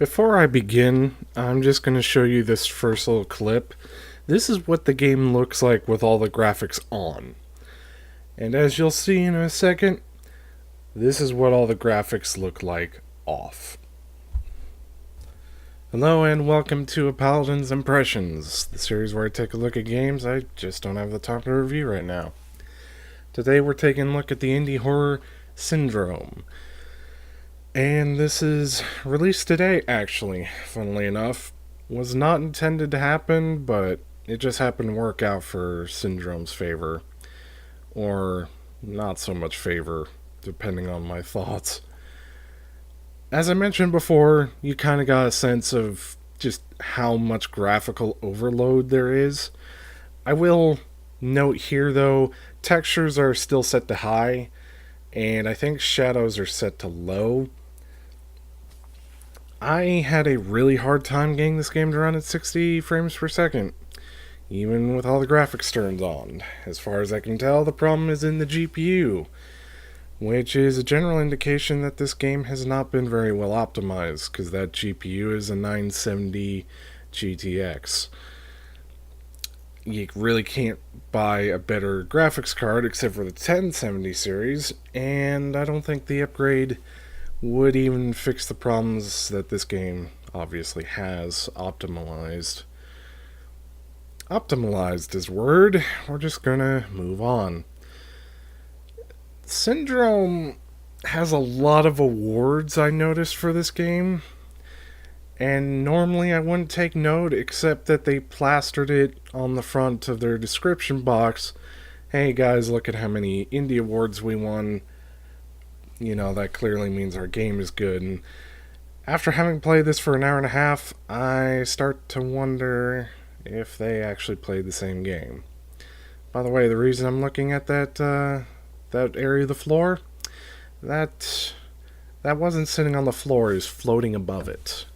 Before I begin, I'm just going to show you this first little clip. This is what the game looks like with all the graphics on. And as you'll see in a second, this is what all the graphics look like off. Hello and welcome to A Paladin's Impressions, the series where I take a look at games I just don't have the time to review right now. Today we're taking a look at the indie horror Syndrome. And this is released today, actually, funnily enough. Was not intended to happen, but it just happened to work out for Syndrome's favor. Or not so much favor, depending on my thoughts. As I mentioned before, you kind of got a sense of just how much graphical overload there is. I will note here, though, textures are still set to high, and I think shadows are set to low. I had a really hard time getting this game to run at 60 frames per second, even with all the graphics turned on. As far as I can tell, the problem is in the GPU, which is a general indication that this game has not been very well optimized, because that GPU is a 970 GTX. You really can't buy a better graphics card except for the 1070 series, and I don't think the upgrade would even fix the problems that this game obviously has optimized. Optimized is word. We're just gonna move on. Syndrome has a lot of awards I noticed for this game, and normally I wouldn't take note except that they plastered it on the front of their description box. Hey guys, look at how many indie awards we won. You know, that clearly means our game is good. And after having played this for an hour and a half, I start to wonder if they actually played the same game. By the way, the reason I'm looking at that area of the floor, that wasn't sitting on the floor, it was floating above it.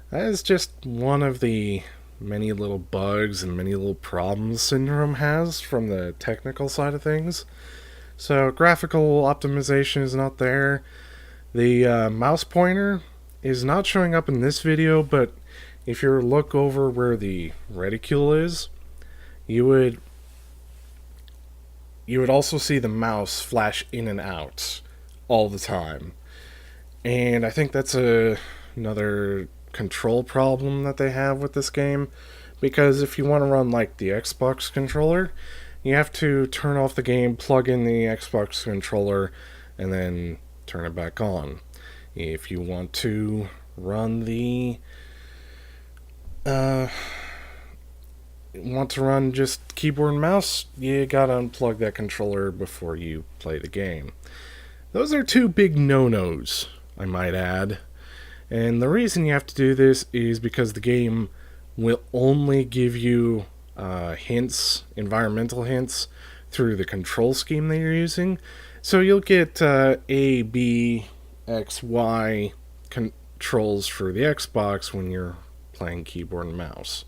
That is just one of the many little bugs and many little problems Syndrome has from the technical side of things. So graphical optimization is not there. The mouse pointer is not showing up in this video, but if you look over where the reticule is, you would also see the mouse flash in and out all the time. And I think that's another control problem that they have with this game, because if you want to run like the Xbox controller, you have to turn off the game, plug in the Xbox controller, and then turn it back on. If you want to run just keyboard and mouse, you gotta unplug that controller before you play the game. Those are two big no-nos, I might add. And the reason you have to do this is because the game will only give you hints, environmental hints, through the control scheme that you're using. So you'll get A, B, X, Y controls for the Xbox when you're playing keyboard and mouse.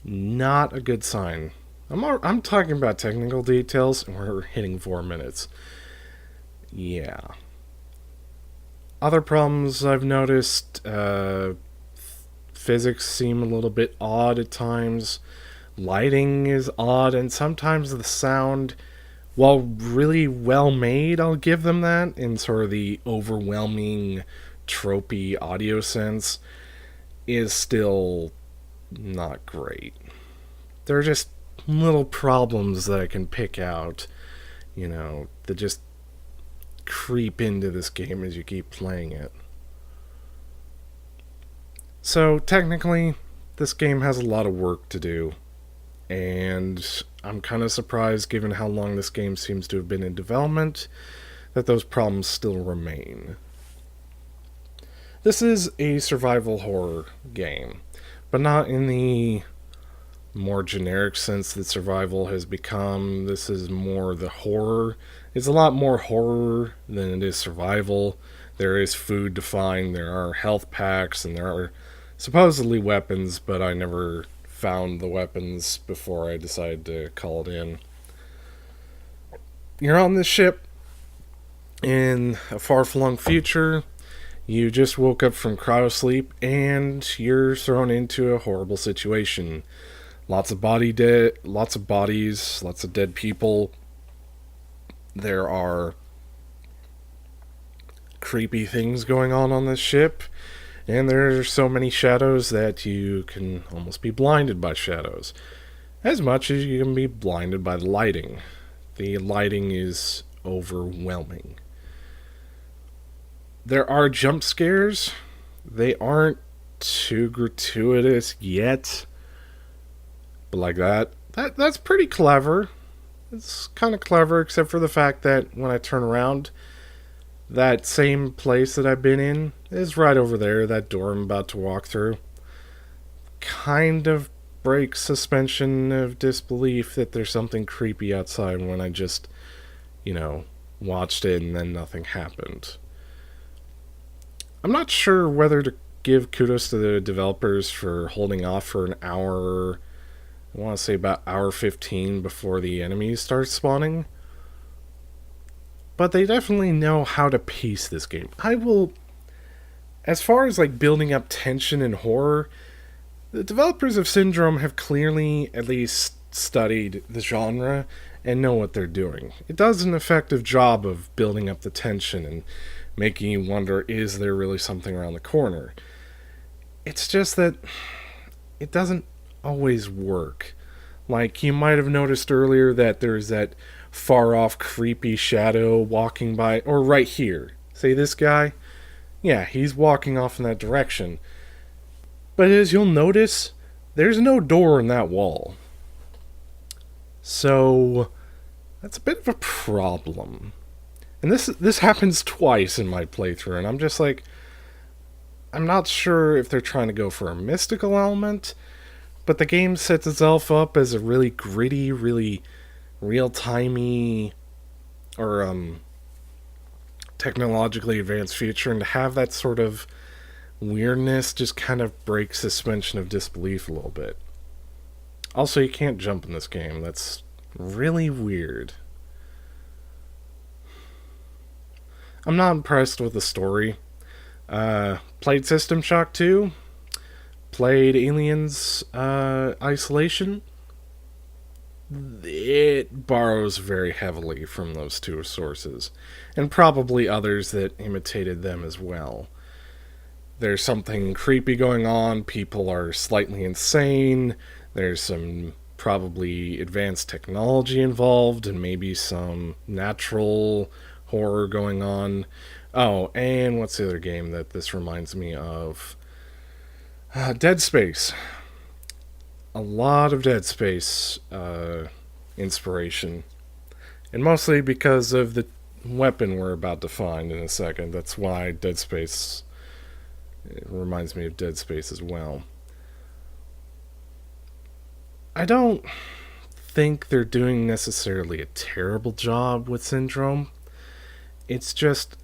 Not a good sign. I'm talking about technical details, and we're hitting 4 minutes. Yeah. Other problems I've noticed, physics seem a little bit odd at times. Lighting is odd, and sometimes the sound, while really well made, I'll give them that, in sort of the overwhelming, tropey audio sense, is still not great. There are just little problems that I can pick out, that just creep into this game as you keep playing it. So technically, this game has a lot of work to do, and I'm kind of surprised, given how long this game seems to have been in development, that those problems still remain. This is a survival horror game, but not in the more generic sense that survival has become. This is more the horror. It's a lot more horror than it is survival. There is food to find, there are health packs, and there are supposedly weapons, but I never found the weapons before I decided to call it in. You're on this ship in a far-flung future. You just woke up from cryosleep and you're thrown into a horrible situation. Lots of lots of bodies, lots of dead people. There are creepy things going on this ship, and there are so many shadows that you can almost be blinded by shadows, as much as you can be blinded by the lighting. The lighting is overwhelming. There are jump scares. They aren't too gratuitous yet, but like that's pretty clever. It's kind of clever, except for the fact that when I turn around, that same place that I've been in is right over there, that door I'm about to walk through. Kind of breaks suspension of disbelief that there's something creepy outside when I just, watched it and then nothing happened. I'm not sure whether to give kudos to the developers for holding off for an hour. I want to say about hour 15 before the enemies start spawning. But they definitely know how to pace this game. As far as like building up tension and horror, the developers of Syndrome have clearly at least studied the genre and know what they're doing. It does an effective job of building up the tension and making you wonder, is there really something around the corner? It's just that it doesn't always work. Like, you might have noticed earlier that there's that far off creepy shadow walking by, or right here. Say this guy? Yeah, he's walking off in that direction. But as you'll notice, there's no door in that wall. So, that's a bit of a problem. And this happens twice in my playthrough, and I'm just like, I'm not sure if they're trying to go for a mystical element, but the game sets itself up as a really gritty, really real-timey, or technologically advanced feature, and to have that sort of weirdness just kind of breaks suspension of disbelief a little bit. Also, you can't jump in this game. That's really weird. I'm not impressed with the story. Played System Shock 2. Played Aliens Isolation. It borrows very heavily from those two sources, and probably others that imitated them as well. There's something creepy going on. People are slightly insane. There's some probably advanced technology involved, and maybe some natural horror going on. Oh, and what's the other game that this reminds me of? Dead Space. A lot of Dead Space inspiration. And mostly because of the weapon we're about to find in a second. That's why Dead Space reminds me of Dead Space as well. I don't think they're doing necessarily a terrible job with Syndrome. It's just,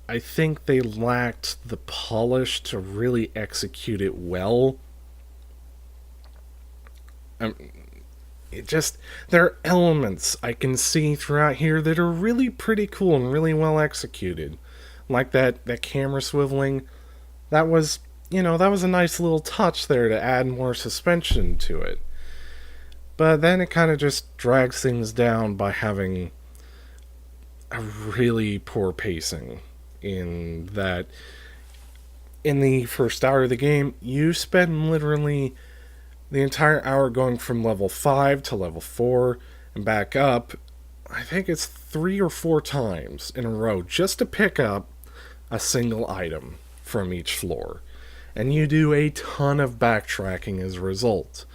I think they lacked the polish to really execute it well. There are elements I can see throughout here that are really pretty cool and really well executed. Like that camera swiveling. That was a nice little touch there to add more suspension to it. But then it kind of just drags things down by having a really poor pacing in that in the first hour of the game, you spend literally the entire hour going from level 5 to level 4 and back up. I think it's 3 or 4 times in a row just to pick up a single item from each floor. And you do a ton of backtracking as a result.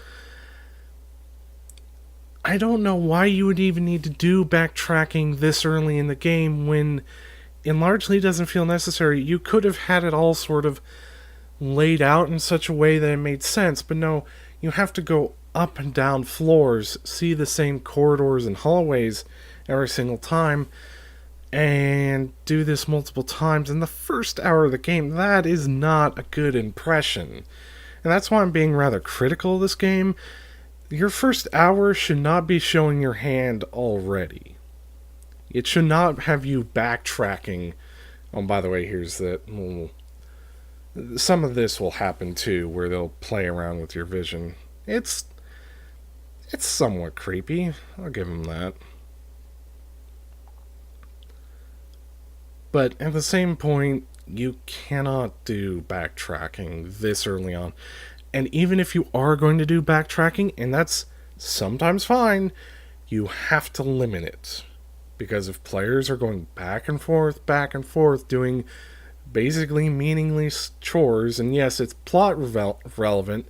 I don't know why you would even need to do backtracking this early in the game when it largely doesn't feel necessary. You could have had it all sort of laid out in such a way that it made sense, but no, you have to go up and down floors, see the same corridors and hallways every single time, and do this multiple times in the first hour of the game. That is not a good impression. And that's why I'm being rather critical of this game. Your first hour should not be showing your hand already. It should not have you backtracking Oh, by the way, here's that. Some of this will happen too, where they'll play around with your vision. It's somewhat creepy. I'll give them that. But at the same point, you cannot do backtracking this early on. And even if you are going to do backtracking, and that's sometimes fine, you have to limit it. Because if players are going back and forth, doing basically meaningless chores, and yes, it's plot relevant,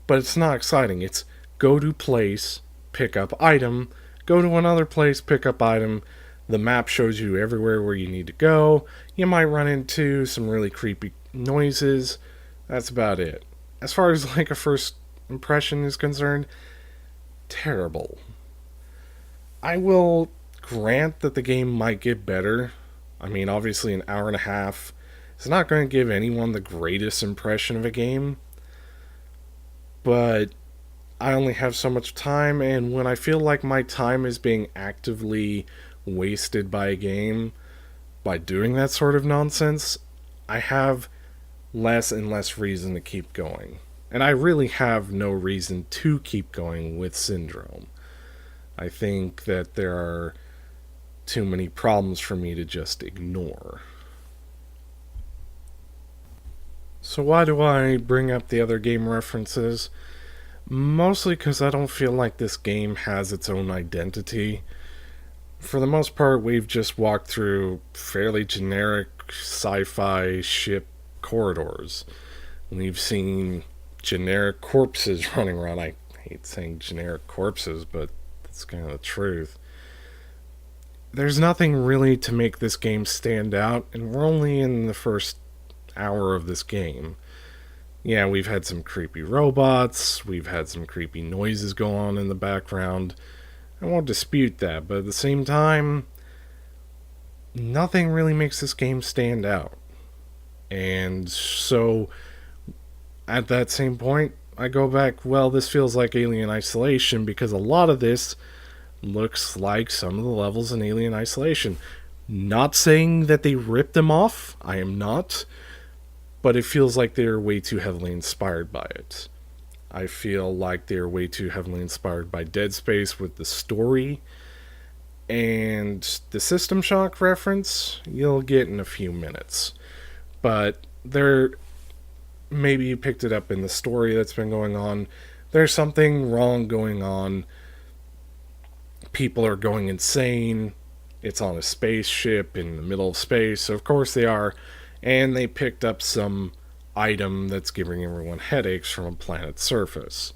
but it's not exciting. It's go to place, pick up item, go to another place, pick up item. The map shows you everywhere where you need to go. You might run into some really creepy noises. That's about it. As far as like a first impression is concerned, terrible. I will grant that the game might get better. I mean, obviously, an hour and a half is not going to give anyone the greatest impression of a game, but I only have so much time, and when I feel like my time is being actively wasted by a game by doing that sort of nonsense, I have less and less reason to keep going. And I really have no reason to keep going with Syndrome. I think that there are too many problems for me to just ignore. So, why do I bring up the other game references? Mostly because I don't feel like this game has its own identity. For the most part, we've just walked through fairly generic sci fi ship corridors. We've seen generic corpses running around. I hate saying generic corpses, but that's kind of the truth. There's nothing really to make this game stand out, and we're only in the first hour of this game. Yeah, we've had some creepy robots, we've had some creepy noises go on in the background. I won't dispute that, but at the same time, nothing really makes this game stand out. And so, at that same point, I go back, well, this feels like Alien Isolation because a lot of this looks like some of the levels in Alien Isolation. Not saying that they ripped them off, I am not, but it feels like they're way too heavily inspired by it. I feel like they're way too heavily inspired by Dead Space with the story, and the System Shock reference you'll get in a few minutes. But there, maybe you picked it up in the story that's been going on. There's something wrong going on. People are going insane. It's on a spaceship in the middle of space, so of course they are. And they picked up some item that's giving everyone headaches from a planet's surface.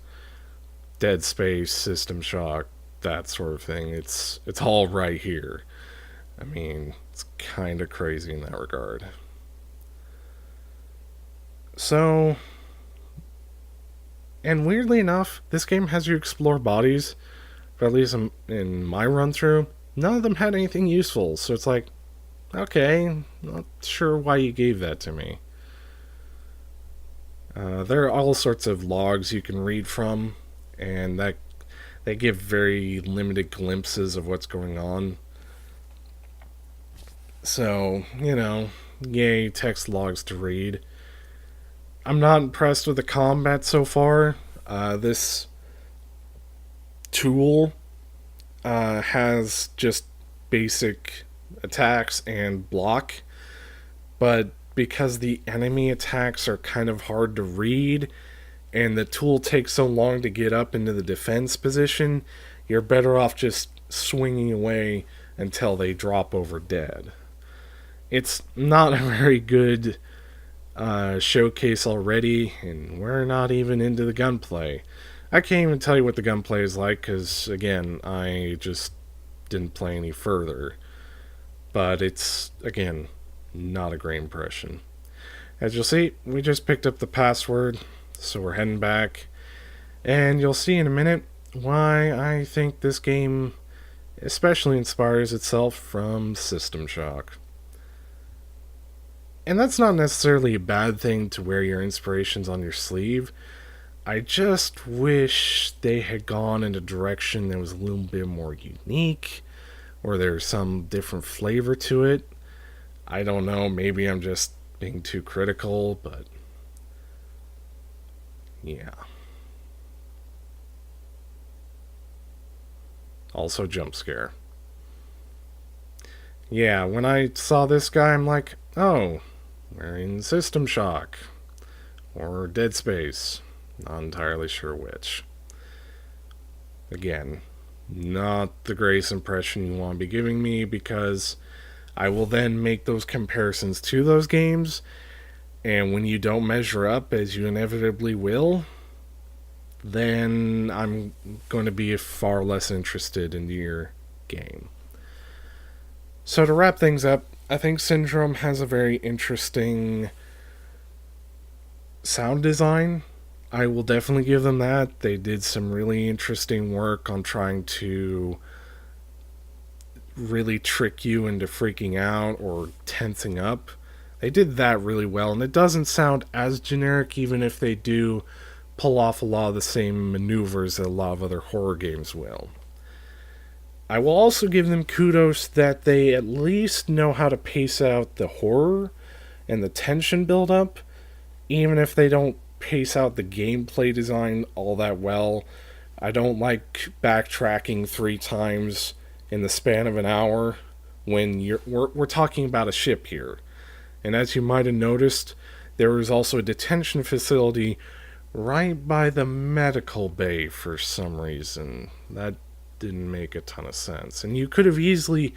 Dead Space, System Shock, that sort of thing. It's all right here. I mean, it's kind of crazy in that regard. So, and weirdly enough, this game has you explore bodies, but at least in my run through, none of them had anything useful. So it's like, okay, not sure why you gave that to me. There are all sorts of logs you can read from, and that they give very limited glimpses of what's going on. So, yay, text logs to read. I'm not impressed with the combat so far. This tool has just basic attacks and block, but because the enemy attacks are kind of hard to read and the tool takes so long to get up into the defense position, you're better off just swinging away until they drop over dead. It's not a very good showcase already, and we're not even into the gunplay. I can't even tell you what the gunplay is like because, again, I just didn't play any further. But it's, again, not a great impression. As you'll see, we just picked up the password, so we're heading back. And you'll see in a minute why I think this game especially inspires itself from System Shock. And that's not necessarily a bad thing to wear your inspirations on your sleeve. I just wish they had gone in a direction that was a little bit more unique, or there's some different flavor to it. I don't know, maybe I'm just being too critical, but yeah. Also, jump scare. Yeah, when I saw this guy, I'm like, oh, we're in System Shock. Or Dead Space. Not entirely sure which. Again, not the greatest impression you want to be giving me, because I will then make those comparisons to those games, and when you don't measure up, as you inevitably will, then I'm going to be far less interested in your game. So to wrap things up, I think Syndrome has a very interesting sound design. I will definitely give them that. They did some really interesting work on trying to really trick you into freaking out or tensing up. They did that really well, and it doesn't sound as generic, even if they do pull off a lot of the same maneuvers that a lot of other horror games will. I will also give them kudos that they at least know how to pace out the horror and the tension buildup, even if they don't pace out the gameplay design all that well. I don't like backtracking 3 times in the span of an hour when we're talking about a ship here. And as you might have noticed, there was also a detention facility right by the medical bay for some reason. That didn't make a ton of sense. And you could have easily,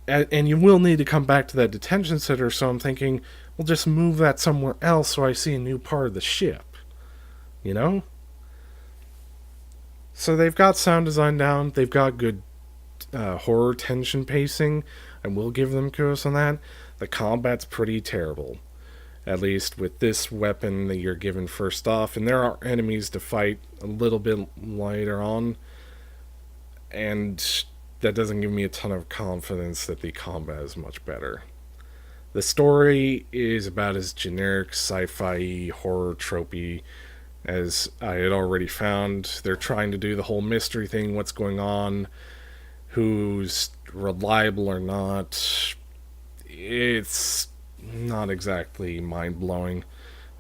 and you will need to come back to that detention center, so I'm thinking, well, just move that somewhere else so I see a new part of the ship. You know? So they've got sound design down, they've got good horror tension pacing. I will give them kudos on that. The combat's pretty terrible, at least with this weapon that you're given first off, and there are enemies to fight a little bit later on, and that doesn't give me a ton of confidence that the combat is much better. The story is about as generic sci-fi horror tropey as I had already found. They're trying to do the whole mystery thing, what's going on, who's reliable or not. It's not exactly mind-blowing,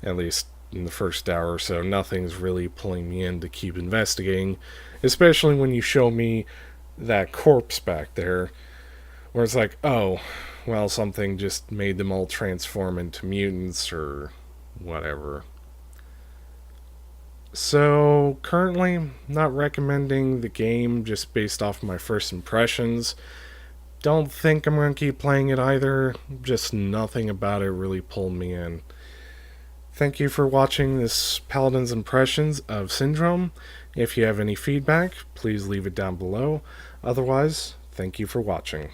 at least in the first hour or so. Nothing's really pulling me in to keep investigating, especially when you show me that corpse back there, where it's like, oh, well, something just made them all transform into mutants or whatever. So, currently, not recommending the game just based off my first impressions. Don't think I'm going to keep playing it either. Just nothing about it really pulled me in. Thank you for watching this Paladin's impressions of Syndrome. If you have any feedback, please leave it down below. Otherwise, thank you for watching.